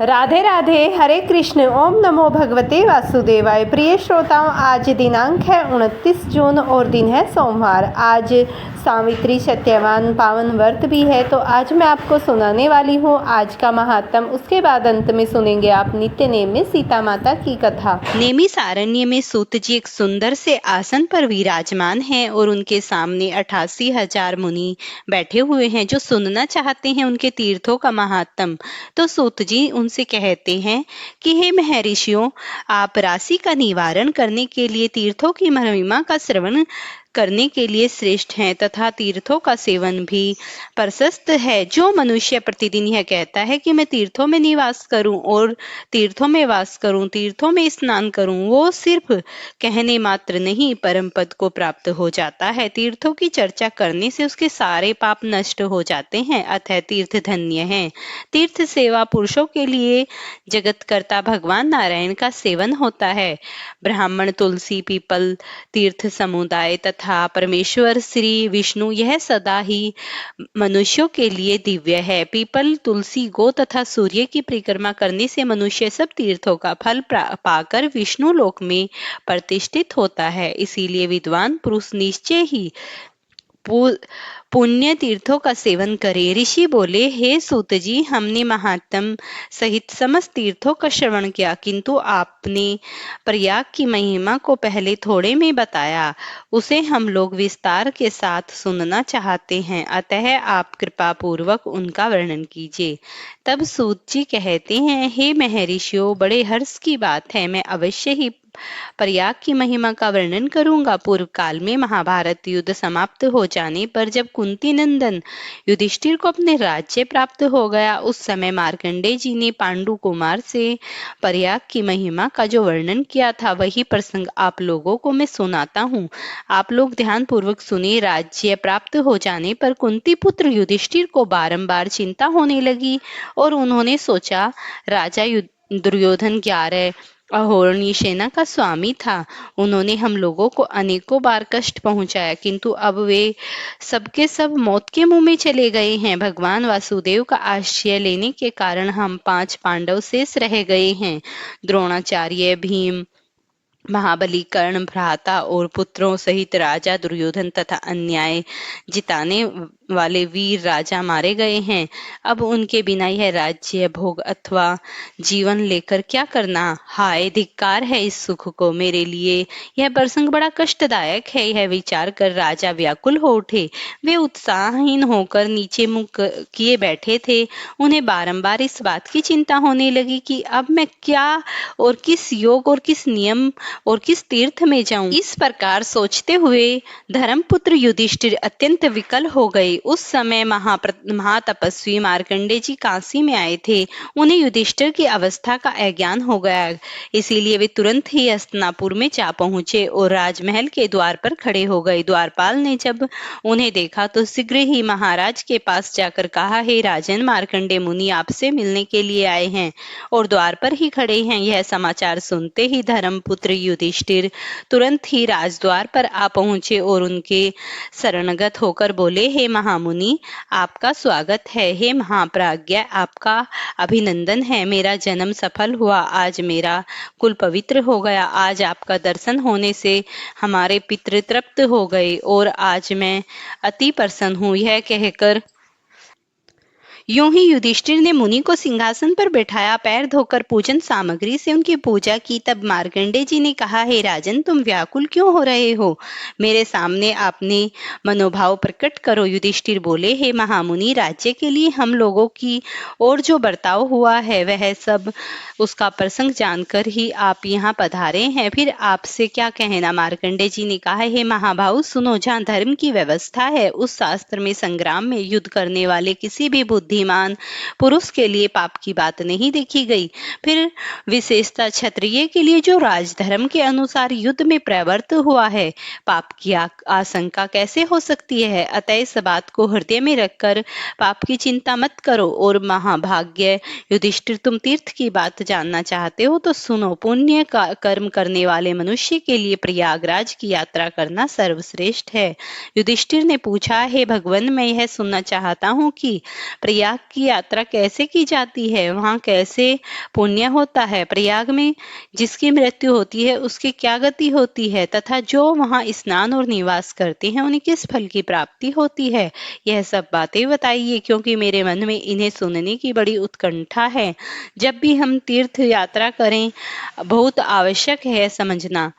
राधे राधे, हरे कृष्ण, ओम नमो भगवते वासुदेवाय। प्रिय श्रोताओं, आज दिनांक है 29 जून और दिन है सोमवार। आज सावित्री सत्यवान पावन व्रत भी है। तो आज मैं आपको सुनाने वाली हूँ आज का महात्म। उसके बाद अंत में सुनेंगे आप नित्य नेम में सीता माता की कथा। नेमी सारण्य में सूत जी एक सुंदर से आसन पर विराजमान हैं और उनके सामने 88,000 मुनि बैठे हुए हैं जो सुनना चाहते हैं उनके तीर्थों का महात्म। तो सूत जी उनसे कहते हैं कि हे महर्षियों, आप राशि का निवारण करने के लिए तीर्थों की महिमा का श्रवण करने के लिए श्रेष्ठ हैं तथा तीर्थों का सेवन भी प्रशस्त है। जो मनुष्य प्रतिदिन यह कहता है कि मैं तीर्थों में निवास करूं और तीर्थों में वास करूं, तीर्थों में स्नान करूं, वो सिर्फ कहने मात्र नहीं परम पद को प्राप्त हो जाता है। तीर्थों की चर्चा करने से उसके सारे पाप नष्ट हो जाते हैं, अतः तीर्थ धन्य है। तीर्थ सेवा पुरुषों के लिए जगतकर्ता भगवान नारायण का सेवन होता है। ब्राह्मण, तुलसी, पीपल, तीर्थ समुदाय तथा परमेश्वर श्री विष्णु यह सदा ही मनुष्यों के लिए दिव्य है। पीपल, तुलसी, गो तथा सूर्य की परिक्रमा करने से मनुष्य सब तीर्थों का फल पाकर विष्णु लोक में प्रतिष्ठित होता है। इसीलिए विद्वान पुरुष निश्चय ही पुण्य तीर्थों का सेवन करे। ऋषि बोले, हे सूत जी, हमने महात्म सहित समस्त तीर्थों का श्रवण किया, किंतु आपने प्रयाग की महिमा को पहले थोड़े में बताया, उसे हम लोग विस्तार के साथ सुनना चाहते हैं, अतः आप कृपा पूर्वक उनका वर्णन कीजिए। तब सूत जी कहते हैं, हे महर्षियों, बड़े हर्ष की बात है, मैं अवश्य ही प्रयाग की महिमा का वर्णन करूंगा। पूर्व काल में महाभारत युद्ध समाप्त हो जाने पर जब कुंती नंदन युधिष्ठिर को अपने राज्य प्राप्त हो गया, उस समय मार्कंडेय जी ने पांडु कुमार से प्रयाग की महिमा का जो वर्णन किया था, वही प्रसंग आप लोगों को मैं सुनाता हूँ। आप लोग ध्यान पूर्वक सुनिए। राज्य प्राप्त हो जाने पर कुंती पुत्र युधिष्ठिर को बारंबार चिंता होने लगी और उन्होंने सोचा, राजा दुर्योधन 11 अहोरणी सेना का स्वामी था, उन्होंने हम लोगों को अनेकों बार कष्ट पहुंचाया, किंतु अब वे सबके सब मौत के मुंह में चले गए हैं। भगवान वासुदेव का आश्रय लेने के कारण हम 5 पांडव शेष रह गए हैं। द्रोणाचार्य, भीम, महाबली, कर्ण भ्राता और पुत्रों सहित राजा दुर्योधन तथा अन्याय जिताने वाले वीर राजा मारे गए हैं। अब उनके बिना यह राज्य, भोग अथवा जीवन लेकर क्या करना। हाय, धिक्कार है इस सुख को। मेरे लिए यह प्रसंग बड़ा कष्टदायक है। यह विचार कर राजा व्याकुल हो उठे। वे उत्साहहीन होकर नीचे मुख किए बैठे थे। उन्हें बारंबार इस बात की चिंता होने लगी कि अब मैं क्या और किस योग और किस नियम और किस तीर्थ में जाऊं। इस प्रकार सोचते हुए धर्मपुत्र युधिष्ठिर अत्यंत विकल हो गए। उस समय महातपस्वी मार्कंडेय जी काशी में आए थे। उन्हें युधिष्ठिर की अवस्था का अज्ञान हो गया, इसीलिए वे तुरंत ही हस्तिनापुर में जा पहुंचे और राजमहल के द्वार पर खड़े हो गए। द्वारपाल ने जब उन्हें देखा तो शीघ्र ही महाराज के पास जाकर कहा, हे राजन, मार्कंडेय मुनि आपसे मिलने के लिए आए हैं और द्वार पर ही खड़े हैं। यह समाचार सुनते ही धर्मपुत्र युधिष्ठिर तुरंत ही राजद्वार पर आ पहुंचे और उनके शरणगत होकर बोले, हे महामुनि, आपका स्वागत है। हे महाप्राज्ञ, आपका अभिनंदन है। मेरा जन्म सफल हुआ, आज मेरा कुल पवित्र हो गया। आज आपका दर्शन होने से हमारे पितृ तृप्त हो गए और आज मैं अति प्रसन्न हूँ। यह कहकर यूं ही युधिष्ठिर ने मुनि को सिंहासन पर बैठाया, पैर धोकर पूजन सामग्री से उनकी पूजा की। तब मार्कंडेय जी ने कहा, हे राजन, तुम व्याकुल क्यों हो रहे हो? मेरे सामने आपने मनोभाव प्रकट करो। युधिष्ठिर बोले, हे महामुनि, राज्य के लिए हम लोगों की और जो बर्ताव हुआ है वह सब उसका प्रसंग जानकर ही आप यहाँ पधारे हैं, फिर आपसे क्या कहना। मार्कंडेय जी ने कहा, हे महाभाव, सुनो, जहाँ धर्म की व्यवस्था है उस शास्त्र में संग्राम में युद्ध करने वाले किसी भी बुद्धिमान पुरुष के लिए पाप की बात नहीं देखी गई। फिर विशेषता क्षत्रिय के लिए जो राजधर्म के अनुसार युद्ध में प्रवृत्त हुआ है, पाप की आशंका कैसे हो सकती है। अतः इस बात को हृदय में रखकर पाप की चिंता मत करो। और महाभाग्य युधिष्ठिर, तुम तीर्थ की बात जानना चाहते हो तो सुनो। पुण्य का कर्म करने वाले मनुष्य के लिए प्रयागराज की यात्रा करना सर्वश्रेष्ठ है। युधिष्ठिर ने पूछा, हे भगवान, मैं यह सुनना चाहता हूँ कि प्रयाग प्रयाग की यात्रा कैसे की जाती है, वहाँ कैसे पुण्य होता है, प्रयाग में जिसकी मृत्यु होती है उसकी क्या गति होती है, तथा जो वहाँ स्नान और निवास करते हैं उन्हें किस फल की प्राप्ति होती है, यह सब बातें बताइए, क्योंकि मेरे मन में इन्हें सुनने की बड़ी उत्कंठा है। जब भी हम तीर्थ यात्रा करें, बहुत आवश्यक है समझना।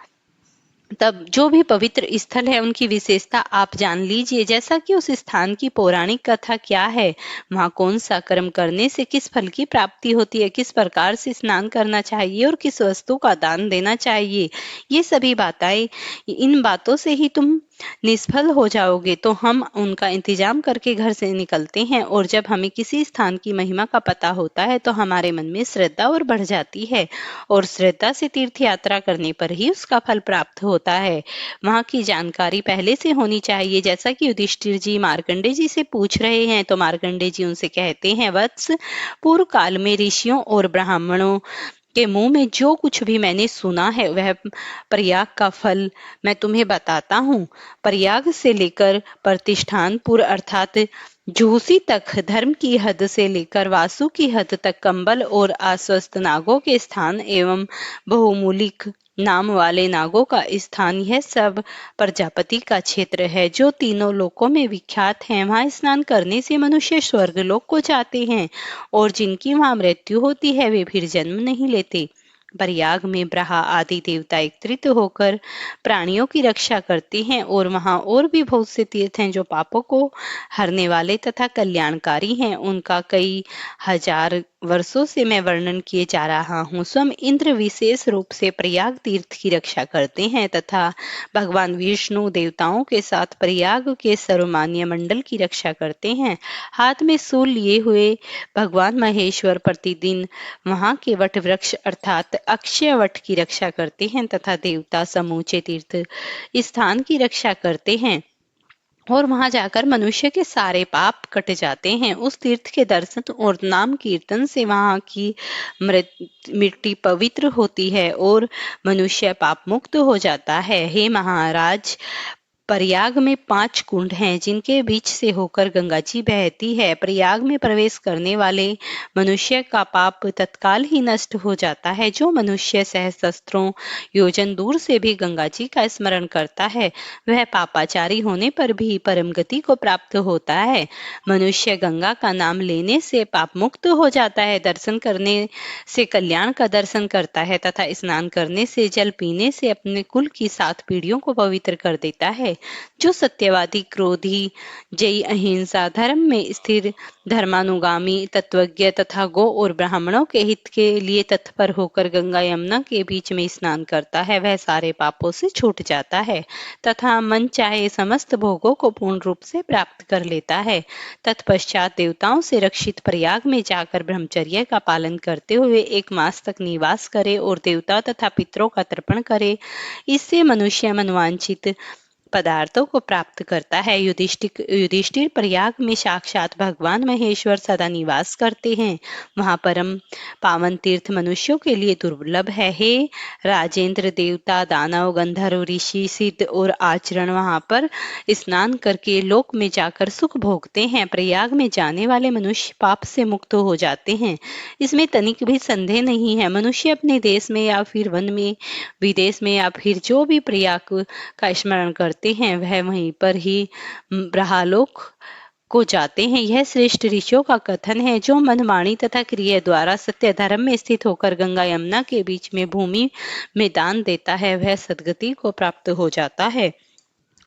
तब जो भी पवित्र स्थल है उनकी विशेषता आप जान लीजिए, जैसा कि उस स्थान की पौराणिक कथा क्या है, वहाँ कौन सा कर्म करने से किस फल की प्राप्ति होती है, किस प्रकार से स्नान करना चाहिए और किस वस्तु का दान देना चाहिए। ये सभी बातें, इन बातों से ही तुम निष्फल हो जाओगे। तो हम उनका इंतजाम करके घर से निकलते हैं, और जब हमें किसी स्थान की महिमा का पता होता है तो हमारे मन में श्रद्धा और बढ़ जाती है, और श्रद्धा से तीर्थ यात्रा करने पर ही उसका फल प्राप्त होता है। वहाँ की जानकारी पहले से होनी चाहिए। जैसा कि युधिष्ठिर जी मार्कंडे जी से पूछ रहे हैं, तो मार्कंडे जी उनसे कहते हैं, वत्स, पूर्व काल में ऋषियों और ब्राह्मणों के मुंह में जो कुछ भी मैंने सुना है वह प्रयाग का फल मैं तुम्हें बताता हूँ। प्रयाग से लेकर प्रतिष्ठानपुर अर्थात झूसी तक, धर्म की हद से लेकर वासु की हद तक, कंबल और आश्वस्त नागों के स्थान एवं बहुमूलिक नाम वाले नागों का स्थान, यह सब प्रजापति का क्षेत्र है जो तीनों लोकों में विख्यात है। वहां स्नान करने से मनुष्य स्वर्ग लोक को जाते हैं, और जिनकी वहां मृत्यु होती है वे फिर जन्म नहीं लेते। प्रयाग में ब्रह्मा आदि देवता एकत्रित होकर प्राणियों की रक्षा करते हैं, और वहां और भी बहुत से तीर्थ हैं जो पापों को हरने वाले तथा कल्याणकारी हैं। उनका कई हजार वर्षों से मैं वर्णन किए जा रहा हूँ। स्वयं इंद्र विशेष रूप से प्रयाग तीर्थ की रक्षा करते हैं, तथा भगवान विष्णु देवताओं के साथ प्रयाग के सर्वमान्य मंडल की रक्षा करते हैं। हाथ में शूल लिए हुए भगवान महेश्वर प्रतिदिन वहां के वट वृक्ष अर्थात अक्षय वट की रक्षा करते हैं, तथा देवता समूचे तीर्थ स्थान की रक्षा करते हैं, और वहां जाकर मनुष्य के सारे पाप कट जाते हैं। उस तीर्थ के दर्शन और नाम कीर्तन से वहां की मिट्टी पवित्र होती है और मनुष्य पाप मुक्त हो जाता है। हे महाराज, प्रयाग में 5 कुंड हैं जिनके बीच से होकर गंगा जी बहती है। प्रयाग में प्रवेश करने वाले मनुष्य का पाप तत्काल ही नष्ट हो जाता है। जो मनुष्य सहस्त्रों योजन दूर से भी गंगा जी का स्मरण करता है वह पापाचारी होने पर भी परम गति को प्राप्त होता है। मनुष्य गंगा का नाम लेने से पाप मुक्त हो जाता है, दर्शन करने से कल्याण का दर्शन करता है, तथा स्नान करने से, जल पीने से अपने कुल की 7 पीढ़ियों को पवित्र कर देता है। जो सत्यवादी, क्रोधी, जयी, अहिंसा, धर्म में स्थिर, धर्मानुगामी, तत्वज्ञ तथा गो और ब्राह्मणों के हित के लिए तत्पर होकर गंगा यमुना के बीच में स्नान करता है वह सारे पापों से छूट जाता है, तथा मन चाहे समस्त भोगों को पूर्ण रूप से प्राप्त कर लेता है। तत्पश्चात देवताओं से रक्षित प्रयाग में जाकर ब्रह्मचर्य का पालन करते हुए 1 मास तक निवास करे और देवता तथा पितरों का तर्पण करे। इससे मनुष्य मनवांछित पदार्थों को प्राप्त करता है। युधिष्ठिर प्रयाग में साक्षात भगवान महेश्वर सदा निवास करते हैं। वहां परम पावन तीर्थ मनुष्यों के लिए दुर्लभ है। हे राजेंद्र, देवता, दानव, गंधर्व, ऋषि, सिद्ध और आचरण वहां पर स्नान करके लोक में जाकर सुख भोगते हैं। प्रयाग में जाने वाले मनुष्य पाप से मुक्त हो जाते हैं, इसमें तनिक भी संदेह नहीं है। मनुष्य अपने देश में या फिर वन में, विदेश में या फिर जो भी प्रयाग का स्मरण करते हैं वह वहीं पर ही ब्रह्मलोक को जाते हैं। यह श्रेष्ठ ऋषियों का कथन है। जो मन, वाणी तथा क्रिया द्वारा सत्य धर्म में स्थित होकर गंगा यमुना के बीच में भूमि में दान देता है वह सद्गति को प्राप्त हो जाता है।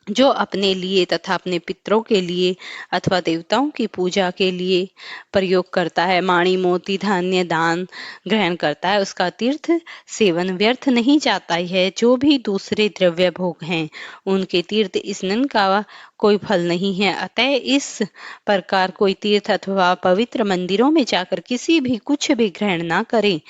जो अपने लिए तथा अपने पितरों के लिए अथवा देवताओं की पूजा के लिए प्रयोग करता है, माणी, मोती, धान्य दान ग्रहण करता है, उसका तीर्थ सेवन व्यर्थ नहीं जाता है। जो भी दूसरे द्रव्य भोग हैं उनके तीर्थ स्नान का कोई फल नहीं है। अतः इस प्रकार कोई तीर्थ अथवा पवित्र मंदिरों में जाकर किसी भी कुछ भी ग्रहण ना करें।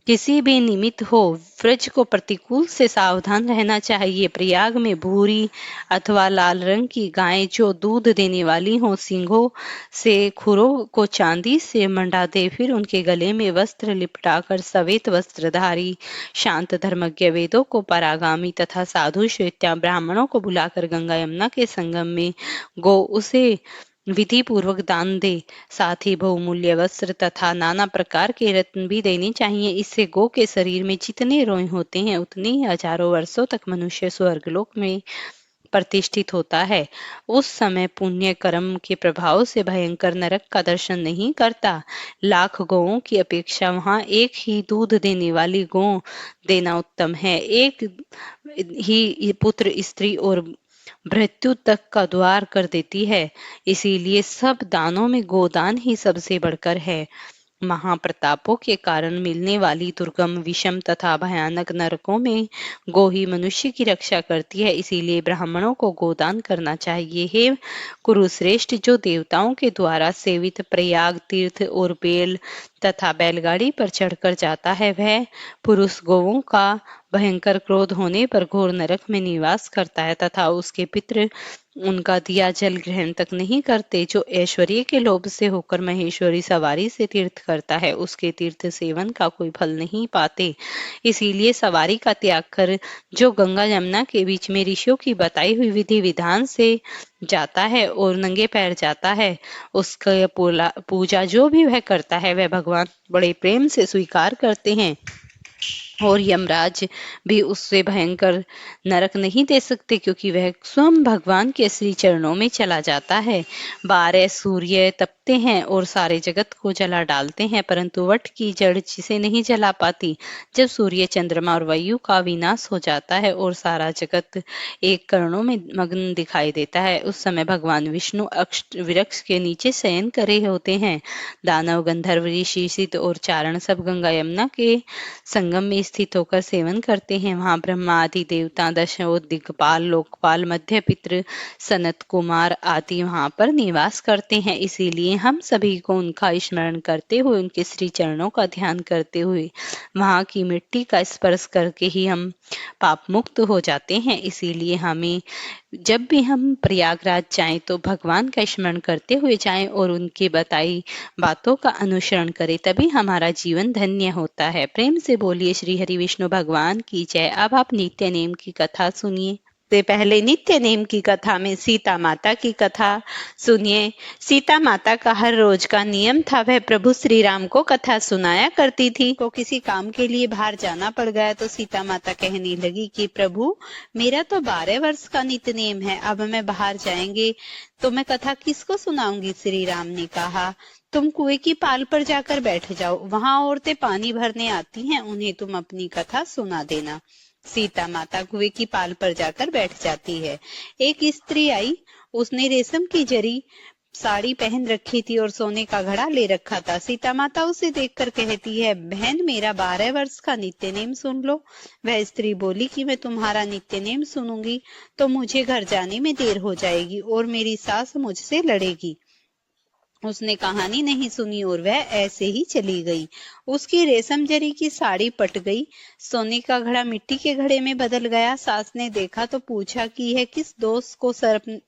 किसी भी निमित्त हो, व्रज को प्रतिकूल से सावधान रहना चाहिए। प्रयाग में भूरी अथवा लाल रंग की गाय जो दूध देने वाली हो, सींगों से खुरों को चांदी से मंडा दे, फिर उनके गले में वस्त्र लिपटाकर श्वेत वस्त्रधारी शांत धर्मज्ञ, वेदों को परागामी तथा साधु श्वेत्या ब्राह्मणों को बुलाकर गंगा यमुना के संगम में गो उसे विधि पूर्वक दान दे। साथ ही बहुमूल्य वस्त्र तथा नाना प्रकार के रत्न भी देने चाहिए। इससे गौ के शरीर में जितने रोए होते हैं उतने ही हजारों वर्षों तक मनुष्य स्वर्गलोक में प्रतिष्ठित होता है। उस समय पुण्य कर्म के प्रभाव से भयंकर नरक का दर्शन नहीं करता। लाख गौओं की अपेक्षा वहां एक ही दूध देने वाली गौ देना उत्तम है। एक ही पुत्र, स्त्री और मृत्यु तक का द्वार कर देती है। इसीलिए सब दानों में गोदान ही सबसे बढ़कर है। महाप्रतापों के कारण मिलने वाली दुर्गम, विषम तथा भयानक नरकों में गो ही मनुष्य की रक्षा करती है। इसीलिए ब्राह्मणों को गोदान करना चाहिए। हे कुरुश्रेष्ठ, जो देवताओं के द्वारा सेवित प्रयाग तीर्थ और बेल तथा बैलगाड़ी पर चढ़कर जाता है, वह पुरुष गौओं का भयंकर क्रोध होने पर घोर नरक में निवास करता है तथा उसके पितृ उनका दिया जल ग्रहण तक नहीं करते। जो ऐश्वर्य के लोभ से होकर महेश्वरी सवारी से तीर्थ करता है, उसके तीर्थ सेवन का कोई फल नहीं पाते। इसीलिए सवारी का त्याग कर जो गंगा यमुना के बीच में ऋषियों की बताई हुई विधि विधान से जाता है और नंगे पैर जाता है, उसका पूजा जो भी वह करता है वह भगवान बड़े प्रेम से स्वीकार करते हैं और यमराज भी उससे भयंकर नरक नहीं दे सकते, क्योंकि वह स्वयं भगवान के श्री चरणों में चला जाता है। 12 सूर्य तपते हैं और सारे जगत को जला डालते हैं, परंतु वट की जड़ जिसे नहीं जला पाती। जब सूर्य, चंद्रमा और वायु का विनाश हो जाता है और सारा जगत एक करणों में मग्न दिखाई देता है, उस समय भगवान विष्णु अक्ष वृक्ष के नीचे शयन करे होते हैं। दानव, गंधर्व, ऋषि, सिद्ध और चारण सब गंगा यमुना के संगम में स्थित होकर सेवन करते हैं। वहां ब्रह्मा आदि देवता, दशो दिक्पाल, लोकपाल, मध्य पितृ, सनत कुमार आदि वहां पर निवास करते हैं। इसीलिए हम सभी को उनका स्मरण करते हुए, उनके श्री चरणों का ध्यान करते हुए, वहां की मिट्टी का स्पर्श करके ही हम पाप मुक्त हो जाते हैं। इसीलिए हमें जब भी हम प्रयागराज जाएं तो भगवान का स्मरण करते हुए जाएं और उनकी बताई बातों का अनुसरण करें, तभी हमारा जीवन धन्य होता है। प्रेम से बोलिए श्री हरि विष्णु भगवान की जय। अब आप नित्य नेम की कथा सुनिए। से पहले नित्य नेम की कथा में सीता माता की कथा सुनिए। सीता माता का हर रोज का नियम था, वह प्रभु श्री राम को कथा सुनाया करती थी। को किसी काम के लिए बाहर जाना पड़ गया तो सीता माता कहने लगी कि प्रभु, मेरा तो 12 वर्ष का नित्य नेम है, अब मैं बाहर जाएंगे तो मैं कथा किसको सुनाऊंगी। श्री राम ने कहा, तुम कुएं की पाल पर जाकर बैठ जाओ, वहां औरतें पानी भरने आती हैं, उन्हें तुम अपनी कथा सुना देना। सीता माता कुएं की पाल पर जाकर बैठ जाती है। एक स्त्री आई, उसने रेशम की जरी साड़ी पहन रखी थी और सोने का घड़ा ले रखा था। सीता माता उसे देखकर कहती है, बहन, मेरा 12 वर्ष का नित्य नेम सुन लो। वह स्त्री बोली कि मैं तुम्हारा नित्य नेम सुनूंगी तो मुझे घर जाने में देर हो जाएगी और मेरी सास मुझसे लड़ेगी। उसने कहानी नहीं सुनी और वह ऐसे ही चली गई। उसकी रेशम जरी की साड़ी पट गई, सोने का घड़ा मिट्टी के घड़े में बदल गया। सास ने देखा तो पूछा कि यह किस दोस्त को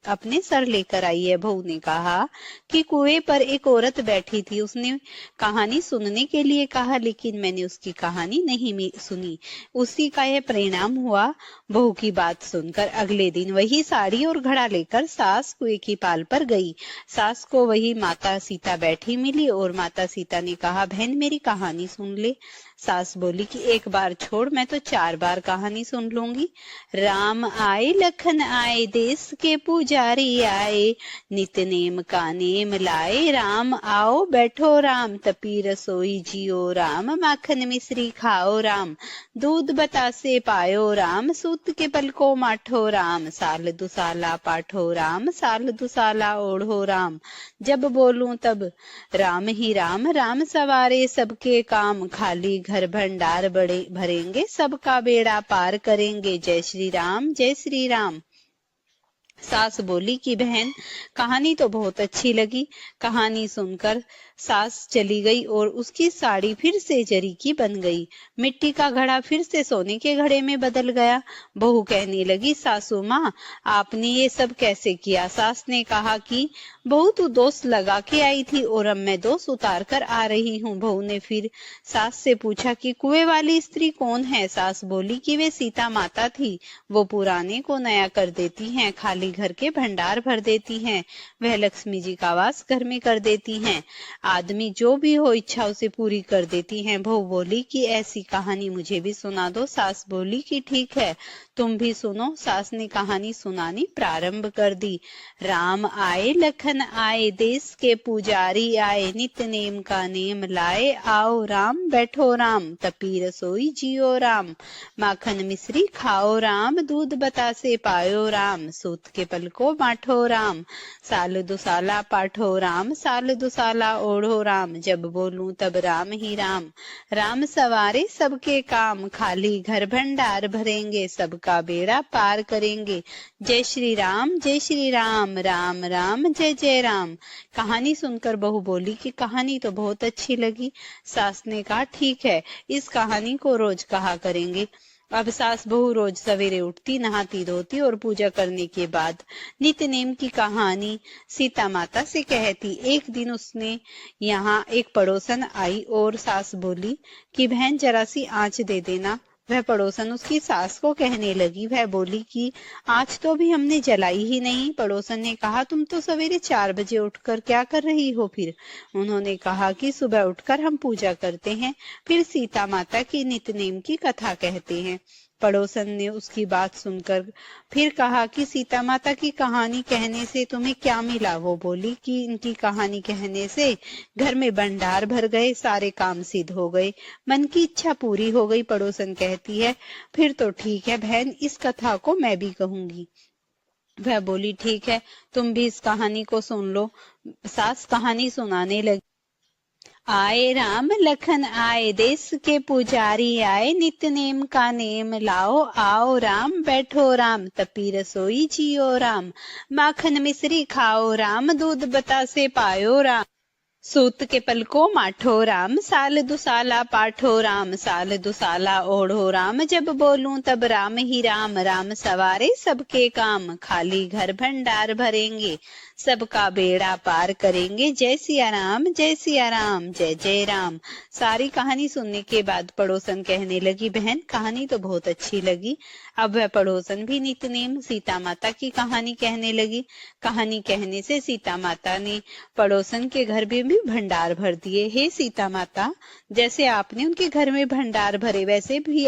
अपने सर लेकर आई है। बहू ने कहा कि कुएं पर एक औरत बैठी थी, उसने कहानी सुनने के लिए कहा, लेकिन मैंने उसकी कहानी नहीं सुनी। उसी का यह परिणाम हुआ। बहू की बात सुनकर अगले दिन वही साड़ी और घड़ा लेकर सास कुएं की पाल पर गई। सास को वही माता सीता बैठी मिली और माता सीता ने कहा, बहन, मेरी कहानी सुन ले। सास बोली कि एक बार छोड़, मैं तो 4 बार कहानी सुन लूंगी। राम आए, लखन आए, देश के पुजारी आए, नित्य नेम का नेम लाए। राम आओ बैठो राम, तपी रसोई जियो राम, माखन मिश्री खाओ राम, दूध बतासे पायो राम, सूत के पल को माठो राम, साल दुसाला पाठो राम, साल दुसाला ओढ़ो राम, जब बोलूं तब राम ही राम, राम सवारे सबके काम, खाली घर भंडार बड़े भरेंगे, सबका बेड़ा पार करेंगे, जय श्री राम, जय श्री राम। सास बोली कि बहन, कहानी तो बहुत अच्छी लगी। कहानी सुनकर सास चली गई और उसकी साड़ी फिर से जरी की बन गई। मिट्टी का घड़ा फिर से सोने के घड़े में बदल गया। बहू कहने लगी, सासू माँ, आपने ये सब कैसे किया? सास ने कहा कि बहू, तू दोष लगा के आई थी और अब मैं दोष उतार कर आ रही हूँ। बहू ने फिर सास से पूछा कि कुएं वाली स्त्री कौन है? सास बोली कि वे सीता माता थी। वो पुराने को नया कर देती हैं, खाली घर के भंडार भर देती हैं, वह लक्ष्मी जी का वास घर में कर देती हैं, आदमी जो भी हो इच्छा उसे पूरी कर देती हैं। बहू बोली कि ऐसी कहानी मुझे भी सुना दो। सास बोली कि ठीक है, तुम भी सुनो। सास ने कहानी सुनानी प्रारंभ कर दी। राम आए, लखन आए, देश के पुजारी आए, नित नेम का नेम लाए, आओ राम बैठो राम, तपी रसोई जियो राम, माखन मिश्री खाओ राम, दूध बतासे पायो राम, सूत के पल को बांटो राम, साल दुसाला पाठो राम, साल दुसाला ओढ़ो राम, जब बोलूं तब राम ही राम, राम सवारे सबके काम, खाली घर भंडार भरेंगे, सबका बेड़ा पार करेंगे, जय श्री राम, जय श्री राम, राम राम जय जय राम। कहानी सुनकर बहू बोली कि कहानी तो बहुत अच्छी लगी। सास ने कहा, ठीक है, इस कहानी को रोज कहा करेंगे। अब सास बहू रोज सवेरे उठती, नहाती धोती और पूजा करने के बाद नित्य नेम की कहानी सीता माता से कहती। एक दिन उसने यहाँ एक पड़ोसन आई और सास बोली कि बहन, जरा सी आंच दे देना। वह पड़ोसन उसकी सास को कहने लगी। वह बोली कि आज तो अभी हमने जलाई ही नहीं। पड़ोसन ने कहा, तुम तो सवेरे 4 बजे उठकर क्या कर रही हो फिर? उन्होंने कहा कि सुबह उठकर हम पूजा करते हैं, फिर सीता माता की नित्य नेम की कथा कहते हैं। पड़ोसन ने उसकी बात सुनकर फिर कहा कि सीता माता की कहानी कहने से तुम्हें क्या मिला? वो बोली कि इनकी कहानी कहने से घर में भंडार भर गए, सारे काम सिद्ध हो गए, मन की इच्छा पूरी हो गई। पड़ोसन कहती है, फिर तो ठीक है बहन, इस कथा को मैं भी कहूंगी। वह बोली, ठीक है, तुम भी इस कहानी को सुन लो। सास कहानी सुनाने लगी। आए राम लखन आए, देश के पुजारी आए, नित्य नेम का नेम लाओ, आओ राम बैठो राम, तपी रसोई जियो राम, माखन मिश्री खाओ राम, दूध बतासे पायो राम, सूत के पल को माठो राम, साल दुसाला पाठो राम, साल दुसाला ओढ़ो राम, जब बोलूं तब राम ही राम, राम सवारे सबके काम, खाली घर भंडार भरेंगे, सबका बेड़ा पार करेंगे, जय सिया राम, जय सिया राम, जय जय राम। सारी कहानी सुनने के बाद पड़ोसन कहने लगी, बहन, कहानी तो बहुत अच्छी लगी। अब वह पड़ोसन भी नित्य नेम सीता माता की कहानी कहने लगी। कहानी कहने से सीता माता ने पड़ोसन के घर में भी भंडार भर दिए। हे सीता माता, जैसे आपने उनके घर में भंडार भरे, वैसे भी